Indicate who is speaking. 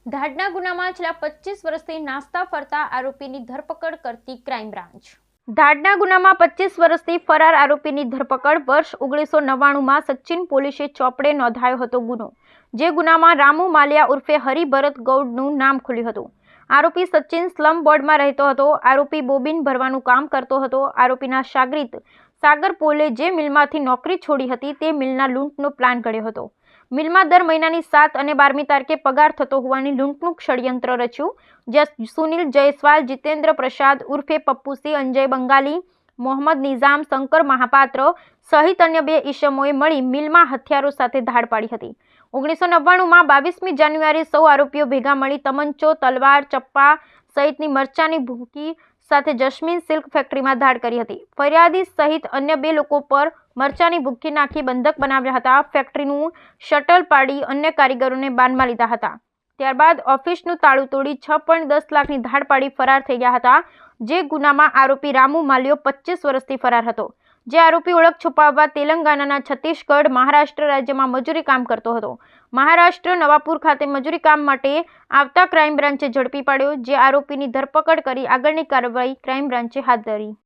Speaker 1: ધાડના ગુનામાં છેલ્લા 25 વર્ષથી નાસ્તા ફરતા આરોપીની ધરપકડ કરતી ક્રાઇમ બ્રાન્ચ. ધાડના ગુનામાં 25 વર્ષથી ફરાર આરોપીની ધરપકડ. વર્ષ 1999માં સચિન પોલીસે ચોપડે નોંધાયો હતો ગુનો. જે ગુનામાં રામુ માલિયા ઉર્ફે હરિભરત ગૌડનું નામ ખુલ્યું હતું. આરોપી સચિન સ્લમ બોર્ડમાં રહેતો હતો. આરોપી બોબિન ભરવાનું કામ કરતો હતો. આરોપીના શાગિર્દ સાગર પોલે જે મિલમાંથી નોકરી છોડી હતી તે મિલના લૂંટનો પ્લાન ઘડ્યો હતો. મિલમાં દર મહિનાની 7 અને 12મી તારીખે પગાર થતો હોવાની લૂંટનું ષડયંત્ર રચ્યું. જ્યાં સુનિલ જયસ્વાલ, જીતેન્દ્ર પ્રસાદ ઉર્ફે પપ્પુસિંહ, અંજય બંગાલી, મોહમ્મદ નિઝામ, શંકર મહાપાત્ર સહિત અન્ય 2 ઈસમોએ મળી મિલમાં હથિયારો સાથે ધાડ પાડી હતી. 1999માં 22મી જાન્યુઆરીએ સૌ આરોપીઓ ભેગા મળી તમંચો, તલવાર, ચપ્પા સહિતની મરચાની ભૂકી સાથે જસ્મીન સિલ્ક ફેક્ટરીમાં ધાડ કરી હતી. ફરિયાદી સહિત અન્ય 2 લોકો પર મરચાની ભૂકી નાખી બંધક બનાવ્યા હતા. ફેક્ટરીનું શટલ પાડી અન્ય કારીગરોને બાનમાં લીધા હતા. ત્યારબાદ ઓફિસનું તાળું તોડી 6.10 લાખની ધાડ પાડી ફરાર થઈ ગયા હતા. જે ગુનામાં આરોપી રામુ માલિયો 25 વર્ષથી ફરાર હતો. જે આરોપી ઓળખ છુપાવવા તેલંગાણાના છત્તીસગઢ, મહારાષ્ટ્ર રાજ્યમાં મજૂરી કામ કરતો હતો. મહારાષ્ટ્ર નવાપુર ખાતે મજૂરી કામ માટે આવતા ક્રાઇમ બ્રાન્ચે ઝડપી પાડ્યો. જે આરોપીની ધરપકડ કરી આગળની કાર્યવાહી ક્રાઇમ બ્રાન્ચે હાથ ધરી.